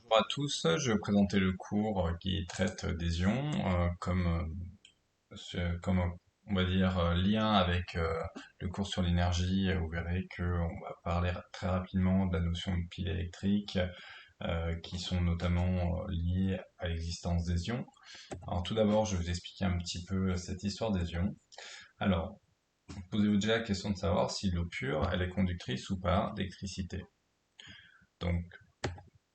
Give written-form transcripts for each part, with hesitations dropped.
Bonjour à tous, je vais vous présenter le cours qui traite des ions comme on va dire lien avec le cours sur l'énergie. Vous verrez qu'on va parler très rapidement de la notion de pile électrique qui sont notamment liées à l'existence des ions. Alors tout d'abord, je vais vous expliquer un petit peu cette histoire des ions. Alors, posez-vous déjà la question de savoir si l'eau pure, elle est conductrice ou pas d'électricité. Donc,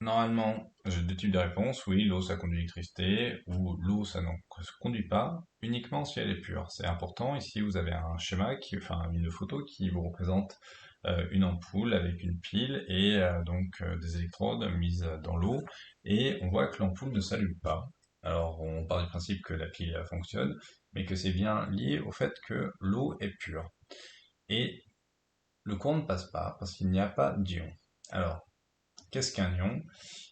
normalement, j'ai deux types de réponses. Oui, l'eau, ça conduit l'électricité, ou l'eau, ça ne se conduit pas, uniquement si elle est pure. C'est important. Ici, vous avez un schéma, enfin une photo qui vous représente une ampoule avec une pile et des électrodes mises dans l'eau. Et on voit que l'ampoule ne s'allume pas. Alors, on part du principe que la pile fonctionne, mais que c'est bien lié au fait que l'eau est pure. Et le courant ne passe pas parce qu'il n'y a pas d'ion. Alors, qu'est-ce qu'un ion?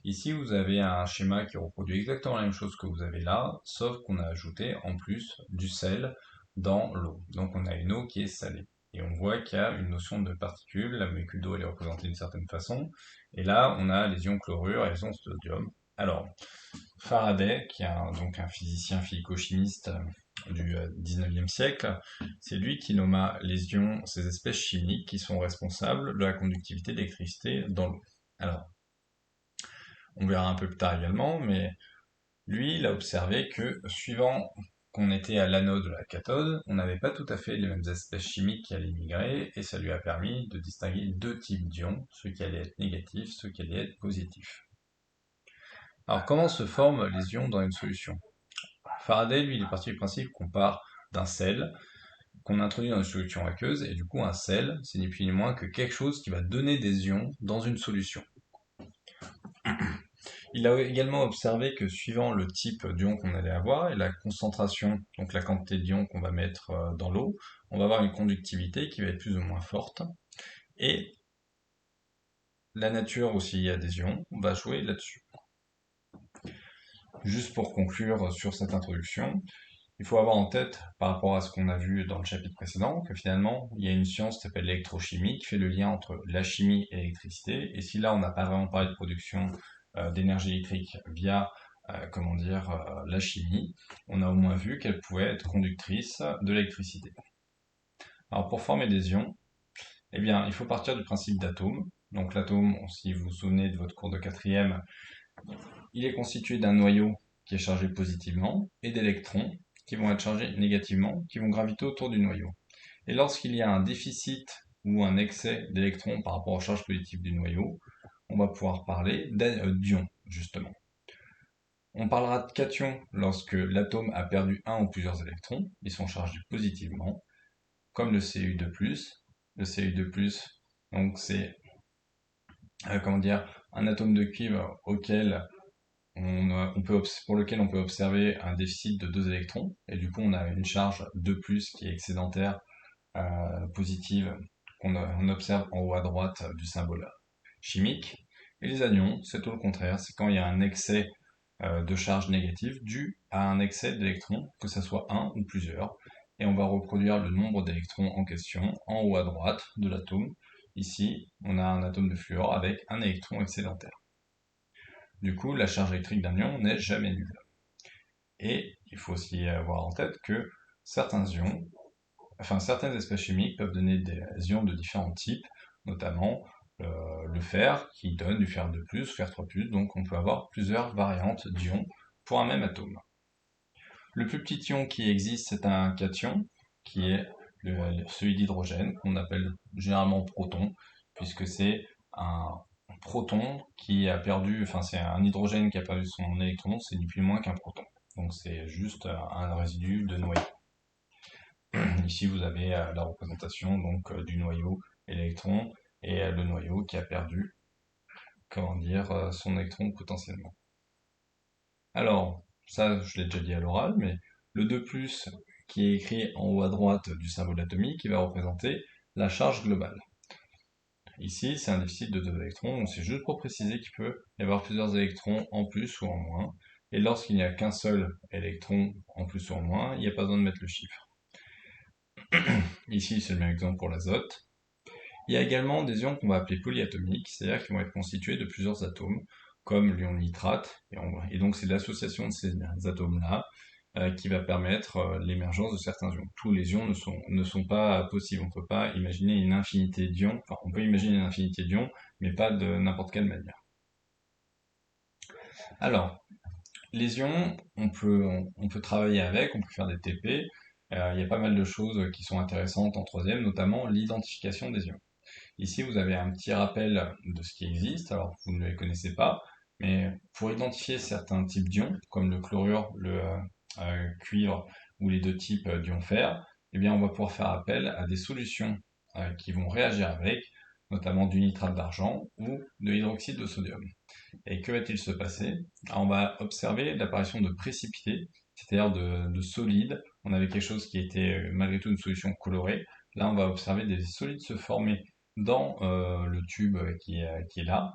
Ici, vous avez un schéma qui reproduit exactement la même chose que vous avez là, sauf qu'on a ajouté en plus du sel dans l'eau. Donc on a une eau qui est salée. Et on voit qu'il y a une notion de particules, la molécule d'eau elle est représentée d'une certaine façon. Et là, on a les ions chlorure et les ions sodium. Alors, Faraday, qui est donc un physicien physico-chimiste du 19e siècle, c'est lui qui nomma les ions ces espèces chimiques qui sont responsables de la conductivité d'électricité dans l'eau. Alors, on verra un peu plus tard également, mais lui, il a observé que suivant qu'on était à l'anode ou à la cathode, on n'avait pas tout à fait les mêmes espèces chimiques qui allaient migrer, et ça lui a permis de distinguer deux types d'ions, ceux qui allaient être négatifs, ceux qui allaient être positifs. Alors comment se forment les ions dans une solution? Faraday, lui, il est parti du principe qu'on part d'un sel, qu'on introduit dans une solution aqueuse, et du coup un sel, c'est ni plus ni moins que quelque chose qui va donner des ions dans une solution. Il a également observé que suivant le type d'ion qu'on allait avoir et la concentration, donc la quantité d'ion qu'on va mettre dans l'eau, on va avoir une conductivité qui va être plus ou moins forte. Et la nature aussi des ions va jouer là-dessus. Juste pour conclure sur cette introduction, il faut avoir en tête, par rapport à ce qu'on a vu dans le chapitre précédent, que finalement, il y a une science qui s'appelle l'électrochimie, qui fait le lien entre la chimie et l'électricité. Et si là, on n'a pas vraiment parlé de production d'énergie électrique via, la chimie, on a au moins vu qu'elle pouvait être conductrice de l'électricité. Alors, pour former des ions, eh bien, il faut partir du principe d'atome. Donc, l'atome, si vous vous souvenez de votre cours de quatrième, il est constitué d'un noyau qui est chargé positivement et d'électrons qui vont être chargés négativement, qui vont graviter autour du noyau. Et lorsqu'il y a un déficit ou un excès d'électrons par rapport aux charges positives du noyau, on va pouvoir parler d'ions, justement. On parlera de cations lorsque l'atome a perdu un ou plusieurs électrons, ils sont chargés positivement, comme le Cu2+. Le Cu2+, donc c'est un atome de cuivre pour lequel on peut observer un déficit de 2 électrons, et du coup on a une charge 2+, qui est excédentaire positive, on observe en haut à droite du symbole chimique. Et les anions, c'est tout le contraire, c'est quand il y a un excès de charge négative dû à un excès d'électrons, que ce soit un ou plusieurs, et on va reproduire le nombre d'électrons en question en haut à droite de l'atome. Ici, on a un atome de fluor avec un électron excédentaire. Du coup, la charge électrique d'un ion n'est jamais nulle. Et il faut aussi avoir en tête que certains ions, certaines espèces chimiques peuvent donner des ions de différents types, notamment le fer qui donne du fer 2+, fer 3+, donc on peut avoir plusieurs variantes d'ions pour un même atome. Le plus petit ion qui existe, c'est un cation, qui est celui d'hydrogène, qu'on appelle généralement proton, puisque c'est un proton qui a perdu, enfin c'est un hydrogène qui a perdu son électron, c'est ni plus ni moins qu'un proton. Donc c'est juste un résidu de noyau. Ici vous avez la représentation donc du noyau et l'électron, et le noyau qui a perdu, son électron potentiellement. Alors, ça, je l'ai déjà dit à l'oral, mais le 2+, qui est écrit en haut à droite du symbole atomique, qui va représenter la charge globale. Ici, c'est un déficit de 2 électrons, donc c'est juste pour préciser qu'il peut y avoir plusieurs électrons en plus ou en moins. Et lorsqu'il n'y a qu'un seul électron en plus ou en moins, il n'y a pas besoin de mettre le chiffre. Ici, c'est le même exemple pour l'azote. Il y a également des ions qu'on va appeler polyatomiques, c'est-à-dire qu'ils vont être constitués de plusieurs atomes. comme l'ion nitrate, et donc c'est l'association de ces atomes-là qui va permettre l'émergence de certains ions. Tous les ions ne sont pas possibles, on ne peut pas imaginer une infinité d'ions, enfin on peut imaginer une infinité d'ions, mais pas de n'importe quelle manière. Alors, les ions, on peut travailler avec, on peut faire des TP. Il y a pas mal de choses qui sont intéressantes en troisième, notamment l'identification des ions. Ici, vous avez un petit rappel de ce qui existe. Alors, vous ne les connaissez pas, mais pour identifier certains types d'ions, comme le chlorure, le cuivre ou les deux types d'ions fer, eh bien, on va pouvoir faire appel à des solutions qui vont réagir avec, notamment du nitrate d'argent ou de l'hydroxyde de sodium. Et que va-t-il se passer? On va observer l'apparition de précipités, c'est-à-dire de solides. On avait quelque chose qui était malgré tout une solution colorée. Là, on va observer des solides se former dans le tube qui est là.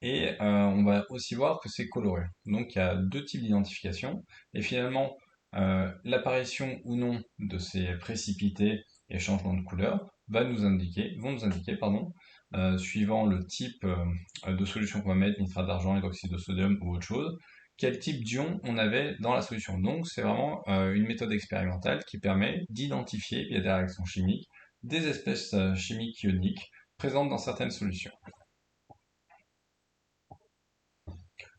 Et on va aussi voir que c'est coloré. Donc il y a deux types d'identification. Et finalement, l'apparition ou non de ces précipités et changements de couleur vont nous indiquer, pardon, suivant le type de solution qu'on va mettre, nitrate d'argent, hydroxyde de sodium ou autre chose, quel type d'ion on avait dans la solution. Donc c'est vraiment une méthode expérimentale qui permet d'identifier via des réactions chimiques des espèces chimiques ioniques présentes dans certaines solutions.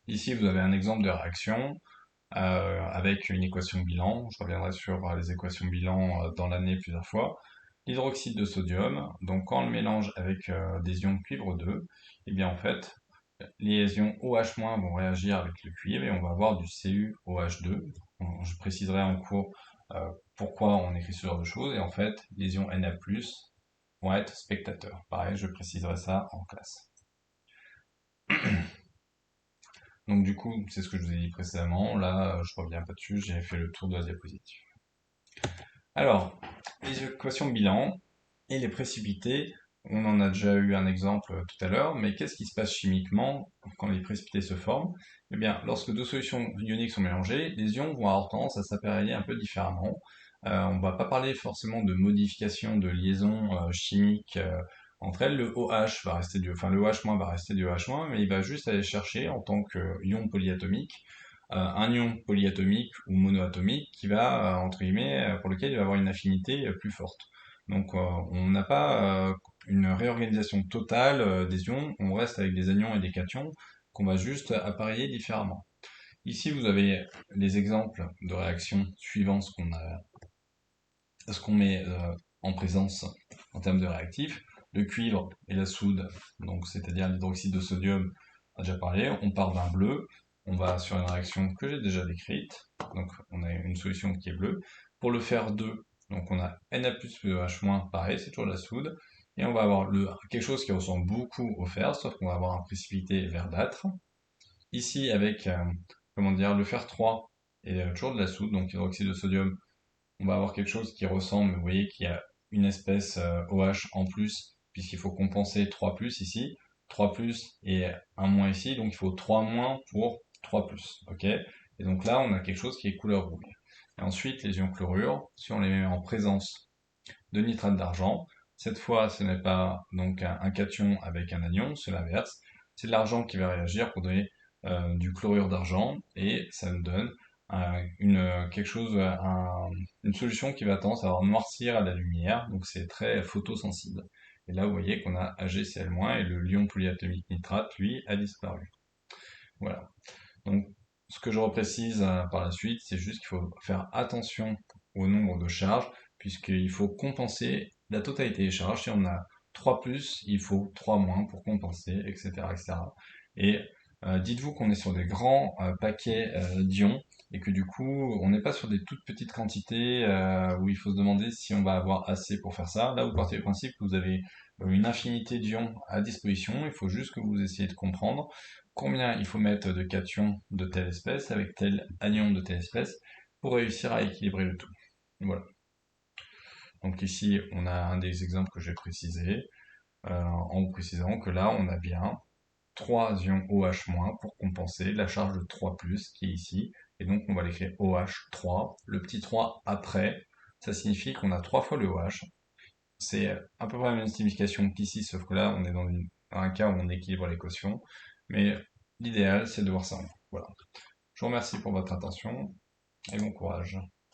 Ici, vous avez un exemple de réaction avec une équation bilan. Je reviendrai sur les équations bilan dans l'année plusieurs fois. L'hydroxyde de sodium, donc quand on le mélange avec des ions cuivre 2, et bien en fait, les ions OH- vont réagir avec le cuivre et on va avoir du CuOH2. Je préciserai en cours pourquoi on écrit ce genre de choses. Et en fait, les ions Na+, vont être spectateurs. Pareil, je préciserai ça en classe. Donc du coup, c'est ce que je vous ai dit précédemment. Là, je reviens pas dessus, j'ai fait le tour de la diapositive. Alors, les équations bilan et les précipités, on en a déjà eu un exemple tout à l'heure, mais qu'est-ce qui se passe chimiquement quand les précipités se forment? Eh bien, lorsque deux solutions ioniques sont mélangées, les ions vont avoir tendance à s'appareiller un peu différemment. On va pas parler forcément de modification de liaison chimique entre elles. Le OH va rester enfin le OH- va rester du OH-, mais il va juste aller chercher en tant qu'ion polyatomique un ion polyatomique ou monoatomique qui va, entre guillemets, pour lequel il va avoir une affinité plus forte. Donc on n'a pas une réorganisation totale des ions, on reste avec des anions et des cations qu'on va juste appareiller différemment. Ici vous avez les exemples de réactions suivant ce qu'on met en présence en termes de réactifs. Le cuivre et la soude, donc c'est-à-dire l'hydroxyde de sodium, on a déjà parlé, on part d'un bleu, on va sur une réaction que j'ai déjà décrite, donc on a une solution qui est bleue. Pour le fer 2, donc on a Na plus H-, pareil, c'est toujours de la soude, et on va avoir quelque chose qui ressemble beaucoup au fer, sauf qu'on va avoir un précipité verdâtre. Ici avec, comment dire, le fer 3 et toujours de la soude, donc hydroxyde de sodium, on va avoir quelque chose qui ressemble, vous voyez qu'il y a une espèce OH en plus, puisqu'il faut compenser 3 plus ici, 3 plus et 1 moins ici, donc il faut 3 moins pour 3 plus, ok? Et donc là, on a quelque chose qui est couleur rouge. Et ensuite, les ions chlorure, si on les met en présence de nitrate d'argent, cette fois, ce n'est pas donc un cation avec un anion, c'est l'inverse, c'est de l'argent qui va réagir pour donner du chlorure d'argent, et ça nous donne quelque chose, une solution qui va tendance à avoir noircir à la lumière, donc c'est très photosensible. Et là, vous voyez qu'on a AgCl- et le lion polyatomique nitrate, lui, a disparu. Voilà. Donc, ce que je reprécise par la suite, c'est juste qu'il faut faire attention au nombre de charges, puisqu'il faut compenser la totalité des charges. Si on a 3 plus, il faut 3 moins pour compenser, etc., etc. Et dites-vous qu'on est sur des grands paquets d'ions, et que du coup, on n'est pas sur des toutes petites quantités où il faut se demander si on va avoir assez pour faire ça. Là, vous partez du principe que vous avez une infinité d'ions à disposition, il faut juste que vous essayiez de comprendre combien il faut mettre de cations de telle espèce avec tel anion de telle espèce pour réussir à équilibrer le tout. Voilà. Donc ici, on a un des exemples que j'ai précisé, en vous précisant que là, on a bien 3 ions OH- pour compenser la charge de 3+, qui est ici, et donc on va l'écrire OH3. Le petit 3 après, ça signifie qu'on a 3 fois le OH. C'est à peu près la même signification qu'ici, sauf que là, on est dans un cas où on équilibre l'équation, mais l'idéal, c'est de voir ça en groupe. Voilà. Je vous remercie pour votre attention et bon courage.